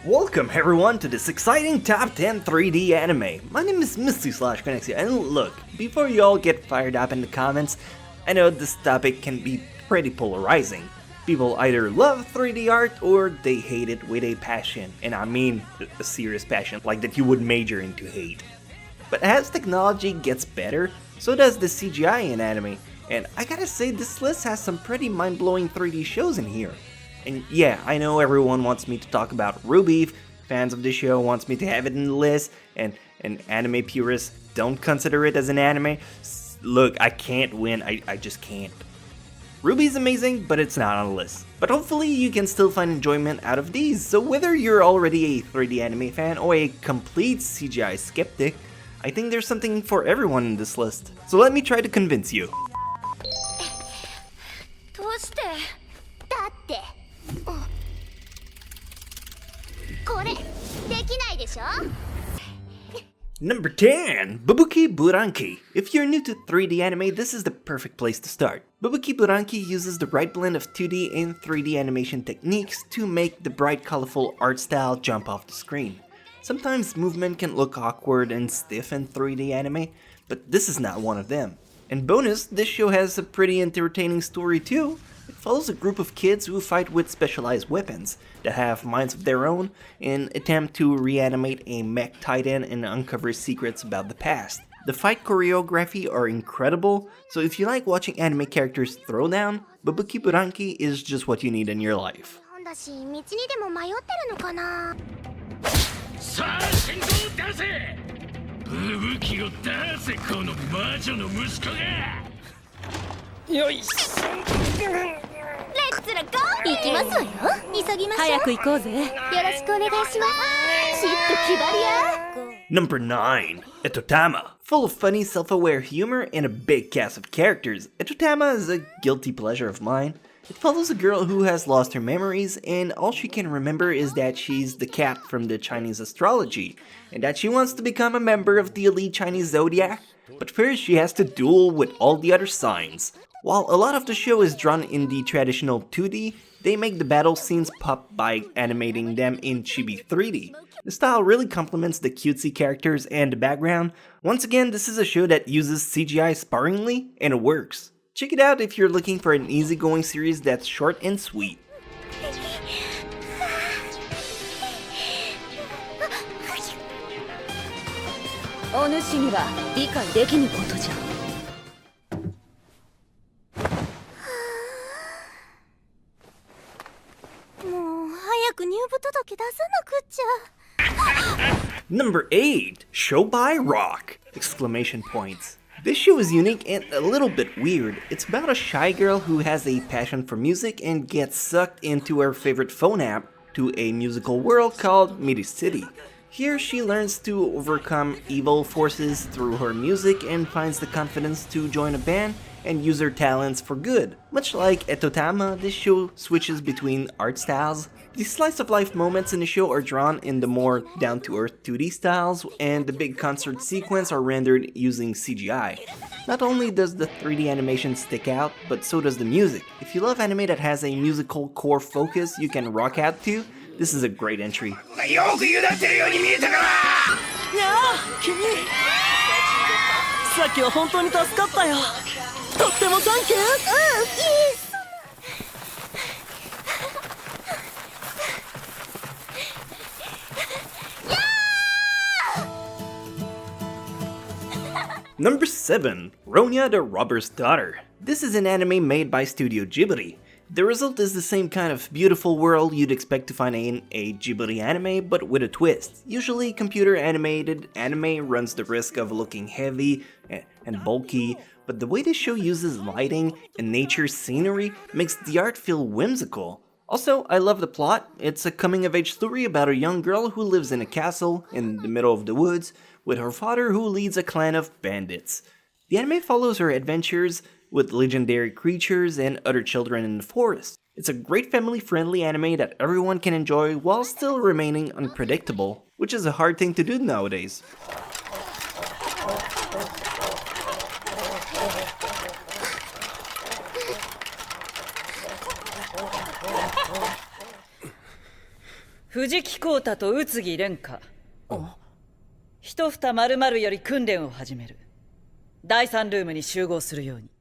Welcome everyone to this exciting top 10 3D anime. My name is Misty /Chronexia, and look, before you all get fired up in the comments, I know this topic can be pretty polarizing. People either love 3D art or they hate it with a passion, and I mean a serious passion, like that you would major into hate. But as technology gets better, so does the CGI in anime, and I gotta say this list has some pretty mind-blowing 3D shows in here. And yeah, I know everyone wants me to talk about Ruby, fans of the show wants me to have it in the list, and anime purists don't consider it as an anime. Look, I can't win, I just can't. Ruby's amazing, but it's not on the list. But hopefully you can still find enjoyment out of these, so whether you're already a 3D anime fan or a complete CGI skeptic, I think there's something for everyone in this list. So let me try to convince you. Number 10! Bubuki Buranki. If you're new to 3D anime, this is the perfect place to start. Bubuki Buranki uses the right blend of 2D and 3D animation techniques to make the bright, colorful art style jump off the screen. Sometimes movement can look awkward and stiff in 3D anime, but this is not one of them. And bonus, this show has a pretty entertaining story too. It follows a group of kids who fight with specialized weapons that have minds of their own and attempt to reanimate a mech titan and uncover secrets about the past. The fight choreography are incredible, so if you like watching anime characters throw down, Bubuki Buranki is just what you need in your life. Number 9. Etotama. Full of funny, self-aware humor and a big cast of characters, Etotama is a guilty pleasure of mine. It follows a girl who has lost her memories, and all she can remember is that she's the cat from the Chinese astrology, and that she wants to become a member of the elite Chinese zodiac. But first she has to duel with all the other signs. While a lot of the show is drawn in the traditional 2D, they make the battle scenes pop by animating them in chibi 3D. The style really complements the cutesy characters and the background. Once again, this is a show that uses CGI sparingly, and it works. Check it out if you're looking for an easygoing series that's short and sweet. Number 8. Show by Rock! Exclamation points. This show is unique and a little bit weird. It's about a shy girl who has a passion for music and gets sucked into her favorite phone app to a musical world called Misty City. Here she learns to overcome evil forces through her music and finds the confidence to join a band and use her talents for good. Much like Etotama, this show switches between art styles. The slice-of-life moments in the show are drawn in the more down-to-earth 2D styles, and the big concert sequence are rendered using CGI. Not only does the 3D animation stick out, but so does the music. If you love anime that has a musical core focus you can rock out to, this is a great entry. Number 7. Ronya the Robber's Daughter. This is an anime made by Studio Ghibli. The result is the same kind of beautiful world you'd expect to find in a Ghibli anime, but with a twist. Usually computer animated anime runs the risk of looking heavy and bulky, but the way this show uses lighting and nature scenery makes the art feel whimsical. Also, I love the plot. It's a coming-of-age story about a young girl who lives in a castle in the middle of the woods with her father who leads a clan of bandits. The anime follows her adventures with legendary creatures and other children in the forest. It's a great family-friendly anime that everyone can enjoy while still remaining unpredictable, which is a hard thing to do nowadays. 藤木浩太と宇津木蓮香。一蓋丸々より訓練を始める。第3ルームに集合するように。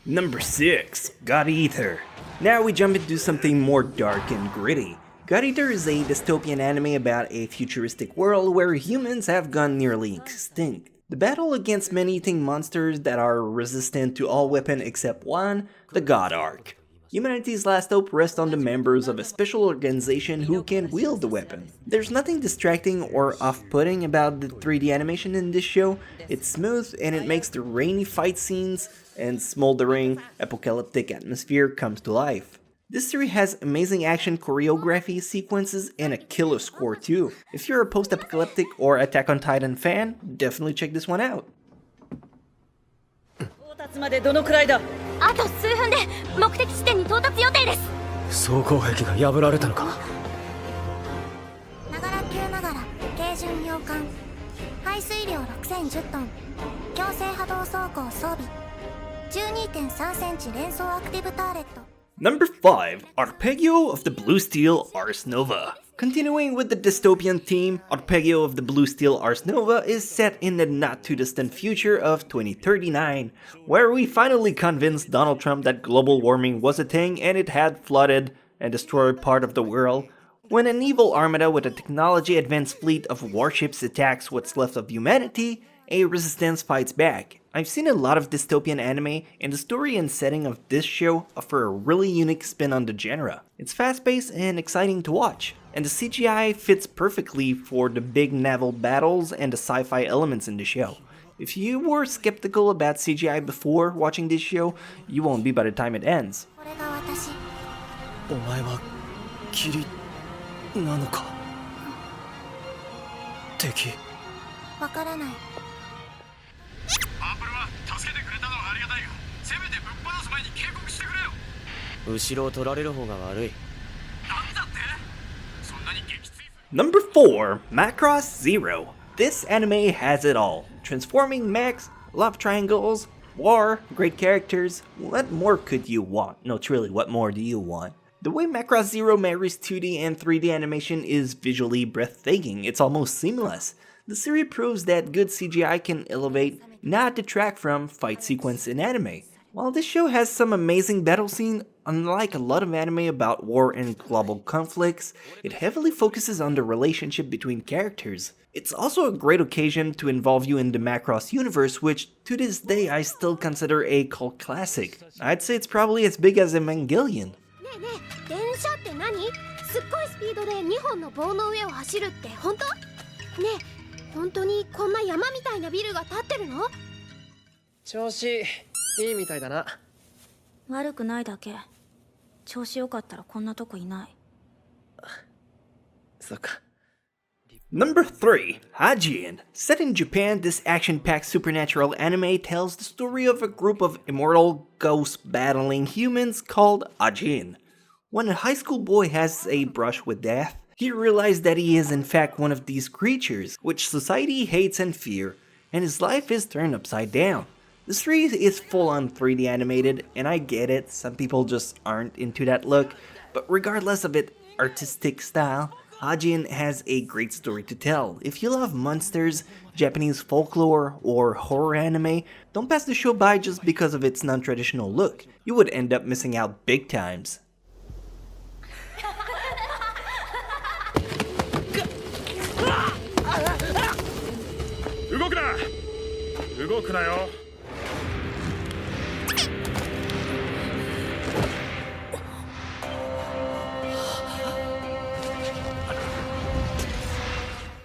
Number 6, God Eater. Now we jump into something more dark and gritty. God Eater is a dystopian anime about a futuristic world where humans have gone nearly extinct. The battle against man-eating monsters that are resistant to all weapons except one, the God Ark. Humanity's last hope rests on the members of a special organization who can wield the weapon. There's nothing distracting or off-putting about the 3D animation in this show. It's smooth and it makes the rainy fight scenes and smoldering apocalyptic atmosphere comes to life. This series has amazing action choreography sequences and a killer score too. If you're a post-apocalyptic or Attack on Titan fan, definitely check this one out. 到達までどのくらいだ？あと数分で目的地点に到達予定です。装甲壁が破られたのか。ながら級ながら軽巡洋艦排水量6010トン強制波動装甲装備 12.3 センチ連装アクティブターレット。 Number 5, Arpeggio of the Blue Steel Ars Nova. Continuing with the dystopian theme, Arpeggio of the Blue Steel Ars Nova is set in the not-too-distant future of 2039, where we finally convinced Donald Trump that global warming was a thing and it had flooded and destroyed part of the world. When an evil armada with a technology-advanced fleet of warships attacks what's left of humanity, a resistance fights back. I've seen a lot of dystopian anime, and the story and setting of this show offer a really unique spin on the genre. It's fast-paced and exciting to watch, and the CGI fits perfectly for the big naval battles and the sci-fi elements in the show. If you were skeptical about CGI before watching this show, you won't be by the time it ends. これが私。お前は霧なのか。敵。わからない。アンプルは助けてくれたのはありがたいが、せめてぶっ放す前に警告してくれよ。後ろを取られる方が悪い。なんだって？そんなに激つい。Number 4, Macross Zero. This anime has it all. Transforming mechs, love triangles, war, great characters. What more could you want? No, truly, what more do you want? The way Macross Zero marries 2D and 3D animation is visually breathtaking. It's almost seamless. The series proves that good CGI can elevate, not detract from, fight sequence in anime. While this show has some amazing battle scene, unlike a lot of anime about war and global conflicts, it heavily focuses on the relationship between characters. It's also a great occasion to involve you in the Macross universe, which to this day I still consider a cult classic. I'd say it's probably as big as Evangelion. ねえねえ、電車って何？すっごいスピードで2本の棒の上を走るって本当？ねえ。本当にこんな山みたいなビルが建ってるの？調子いいみたいだな。悪くないだけ。調子良かったらこんなとこいない。そっか。Number 3, Hajin. Set in Japan, this action-packed supernatural anime tells the story of a group of immortal ghost-battling humans called Hajin. When a high school boy has a brush with death, he realizes that he is in fact one of these creatures, which society hates and fear, and his life is turned upside down. The series is full-on 3D animated, and I get it, some people just aren't into that look, but regardless of its artistic style, Hajin has a great story to tell. If you love monsters, Japanese folklore, or horror anime, don't pass the show by just because of its non-traditional look. You would end up missing out big times. 動くなよ。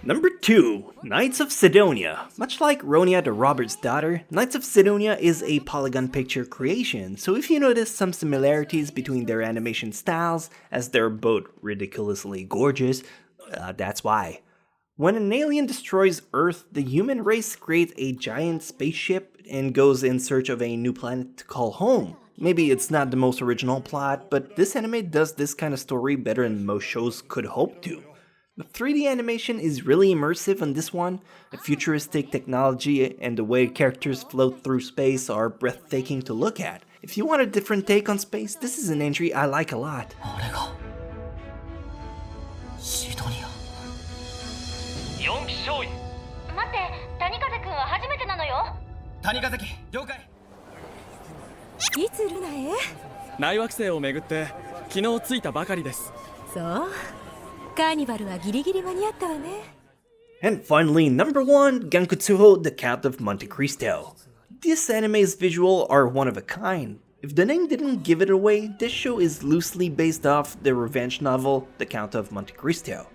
Number 2, Knights of Sidonia. Much like Ronia the Robber's Daughter, Knights of Sidonia is a polygon picture creation, so if you notice some similarities between their animation styles, as they're both ridiculously gorgeous, that's why. When an alien destroys Earth, the human race creates a giant spaceship and goes in search of a new planet to call home. Maybe it's not the most original plot, but this anime does this kind of story better than most shows could hope to. The 3D animation is really immersive on this one. The futuristic technology and the way characters float through space are breathtaking to look at. If you want a different take on space, this is an entry I like a lot. 俺がシドニア谷ヶ崎了解。いつルナへ？内惑星をめぐって昨日着いたばかりです。そう。カーニバルはギリギリ間に合ったわね。And finally, number 1, Gankutsuho, the Count of Monte Cristo. This anime's visual are one of a kind. If the name didn't give it away, this show is loosely based off the revenge novel, The Count of Monte Cristo.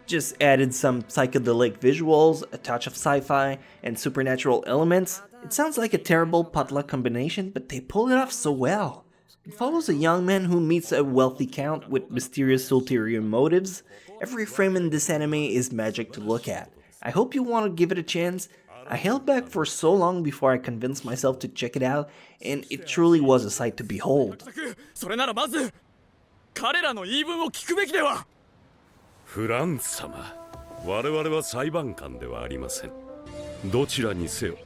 Just added some psychedelic visuals, a touch of sci-fi, and supernatural elements. It sounds like a terrible potluck combination, but they pull it off so well. It follows a young man who meets a wealthy count with mysterious ulterior motives. Every frame in this anime is magic to look at. I hope you want to give it a chance. I held back for so long before I convinced myself to check it out, and it truly was a sight to behold. それならまず彼らの言い分を聞くべきでは。フランス様、我々は裁判官ではありません。どちらにせよ。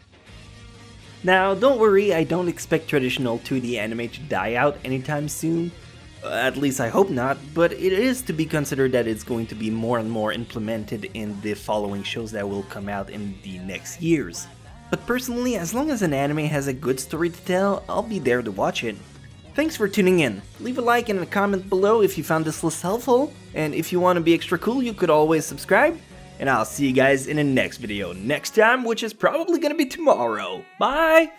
Now, don't worry, I don't expect traditional 2D anime to die out anytime soon. At least I hope not, but it is to be considered that it's going to be more and more implemented in the following shows that will come out in the next years. But personally, as long as an anime has a good story to tell, I'll be there to watch it. Thanks for tuning in. Leave a like and a comment below if you found this list helpful, and if you want to be extra cool, you could always subscribe. And I'll see you guys in the next video next time, which is probably gonna be tomorrow. Bye!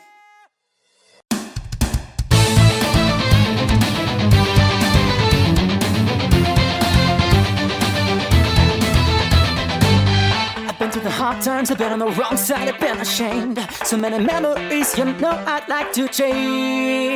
I've been through the hard times, I've been on the wrong side, I've been ashamed. So many memories, you know I'd like to change.